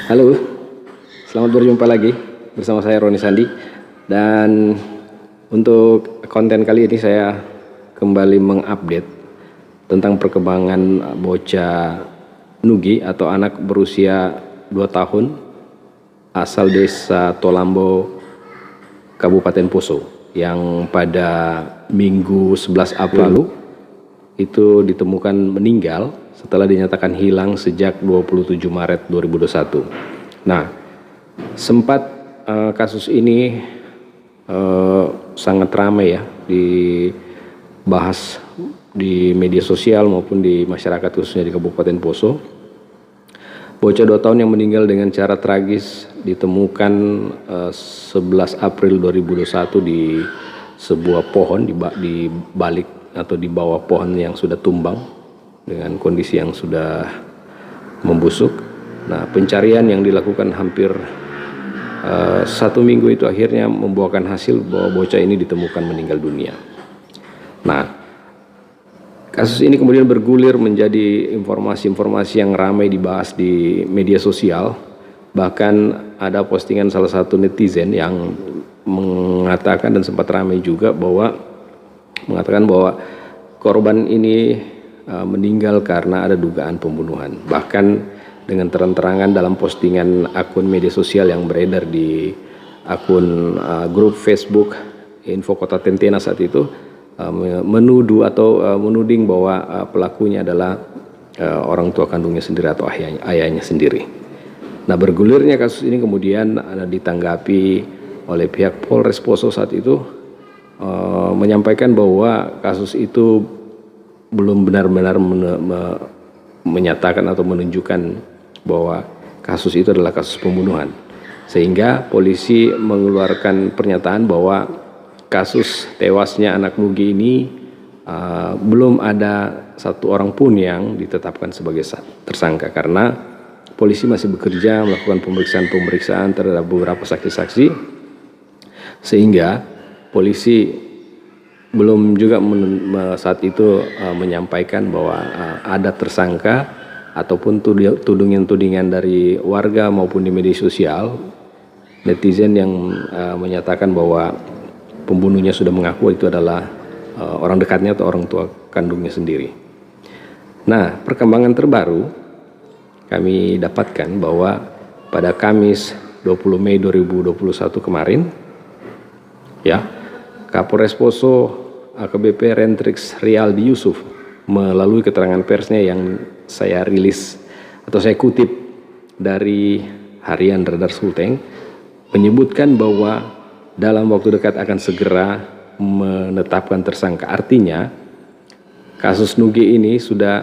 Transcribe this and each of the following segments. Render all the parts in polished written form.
Halo, selamat berjumpa lagi bersama saya Roni Sandi. Dan untuk konten kali ini saya kembali mengupdate tentang perkembangan bocah Nugi atau anak berusia 2 tahun asal desa Tolambo, Kabupaten Poso, yang pada Minggu 11 April lalu itu ditemukan meninggal setelah dinyatakan hilang sejak 27 Maret 2021. Nah, sempat kasus ini sangat ramai ya dibahas di media sosial maupun di masyarakat, khususnya di Kabupaten Poso. Bocah 2 tahun yang meninggal dengan cara tragis ditemukan 11 April 2021 di sebuah pohon di balik atau di bawah pohon yang sudah tumbang dengan kondisi yang sudah membusuk. Nah, pencarian yang dilakukan hampir 1 minggu itu akhirnya membuahkan hasil bahwa bocah ini ditemukan meninggal dunia. Nah, kasus ini kemudian bergulir menjadi informasi-informasi yang ramai dibahas di media sosial. Bahkan ada postingan salah satu netizen yang mengatakan, dan sempat ramai juga, mengatakan bahwa korban ini meninggal karena ada dugaan pembunuhan. Bahkan dengan terang-terangan dalam postingan akun media sosial yang beredar di akun grup Facebook Info Kota Tentena saat itu, menuduh atau menuding bahwa pelakunya adalah orang tua kandungnya sendiri atau ayahnya sendiri. Nah, bergulirnya kasus ini kemudian ditanggapi oleh pihak Polres Poso saat itu, menyampaikan bahwa kasus itu belum benar-benar menyatakan atau menunjukkan bahwa kasus itu adalah kasus pembunuhan, sehingga polisi mengeluarkan pernyataan bahwa kasus tewasnya anak Nugi ini belum ada satu orang pun yang ditetapkan sebagai tersangka, karena polisi masih bekerja melakukan pemeriksaan terhadap beberapa saksi-saksi, sehingga polisi belum juga saat itu menyampaikan bahwa ada tersangka ataupun tudingan dari warga maupun di media sosial, netizen yang menyatakan bahwa pembunuhnya sudah mengaku itu adalah orang dekatnya atau orang tua kandungnya sendiri. Nah, perkembangan terbaru kami dapatkan bahwa pada Kamis 20 Mei 2021 kemarin, ya, Kapolres Poso AKBP Rentrix Rialdi Yusuf melalui keterangan persnya yang saya rilis atau saya kutip dari Harian Radar Sulteng, menyebutkan bahwa dalam waktu dekat akan segera menetapkan tersangka. Artinya kasus Nugi ini sudah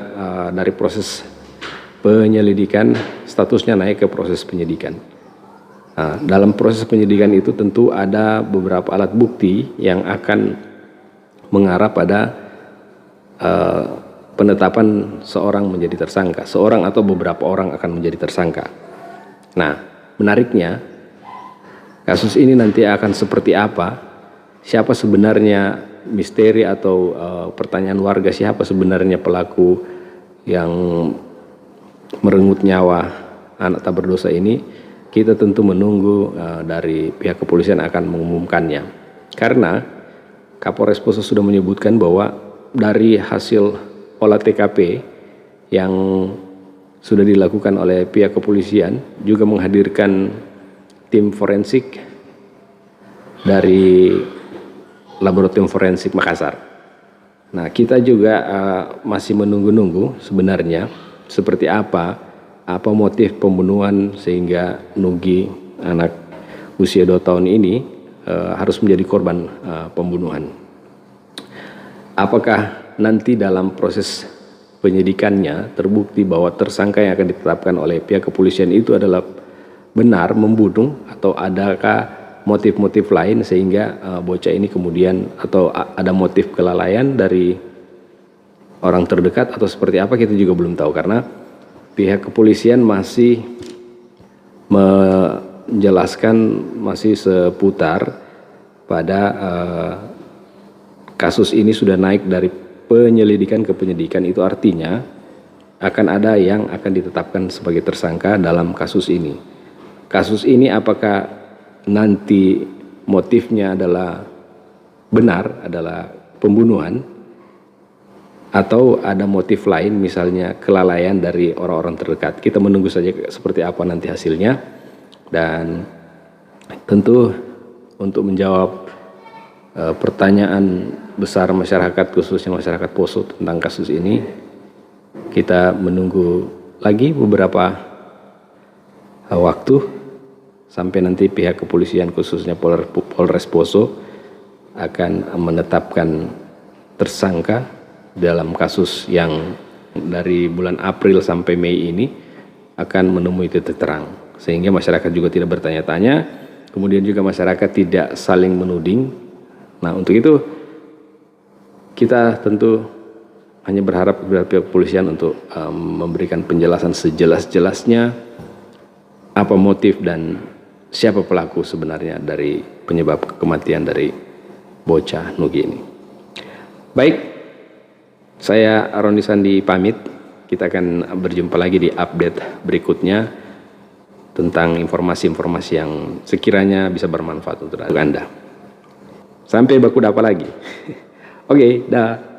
dari proses penyelidikan statusnya naik ke proses penyidikan. Nah, dalam proses penyidikan itu tentu ada beberapa alat bukti yang akan mengarah pada penetapan seorang menjadi tersangka. Seorang atau beberapa orang akan menjadi tersangka. Nah, menariknya kasus ini nanti akan seperti apa? Siapa sebenarnya, misteri atau pertanyaan warga, siapa sebenarnya pelaku yang merenggut nyawa anak tak berdosa ini? Kita tentu menunggu dari pihak kepolisian akan mengumumkannya. Karena Kapolres Poso sudah menyebutkan bahwa dari hasil olah TKP yang sudah dilakukan oleh pihak kepolisian, juga menghadirkan tim forensik dari Laboratorium Forensik Makassar. Nah, kita juga masih menunggu-nunggu sebenarnya seperti apa motif pembunuhan sehingga Nugi, anak usia 2 tahun ini, harus menjadi korban pembunuhan. Apakah nanti dalam proses penyidikannya terbukti bahwa tersangka yang akan ditetapkan oleh pihak kepolisian itu adalah benar membunuh, atau adakah motif-motif lain sehingga bocah ini kemudian, atau ada motif kelalaian dari orang terdekat atau seperti apa, kita juga belum tahu, karena pihak kepolisian masih menjelaskan masih seputar pada kasus ini sudah naik dari penyelidikan ke penyidikan. Itu artinya akan ada yang akan ditetapkan sebagai tersangka dalam kasus ini. kasus ini apakah nanti motifnya adalah benar, adalah pembunuhan, atau ada motif lain, misalnya kelalaian dari orang-orang terdekat. Kita menunggu saja seperti apa nanti hasilnya. Dan tentu untuk menjawab pertanyaan besar masyarakat, khususnya masyarakat Poso tentang kasus ini, kita menunggu lagi beberapa waktu sampai nanti pihak kepolisian, khususnya Polres Poso, akan menetapkan tersangka dalam kasus yang dari bulan April sampai Mei ini akan menemui titik terang, sehingga masyarakat juga tidak bertanya-tanya, kemudian juga masyarakat tidak saling menuding. Nah, untuk itu kita tentu hanya berharap kepada pihak kepolisian untuk memberikan penjelasan sejelas-jelasnya apa motif dan siapa pelaku sebenarnya dari penyebab kematian dari bocah Nugi ini. Baik, saya Roni Sandi pamit. Kita akan berjumpa lagi di update berikutnya tentang informasi-informasi yang sekiranya bisa bermanfaat untuk Anda. Sampai baku dapat lagi. Oke, dah.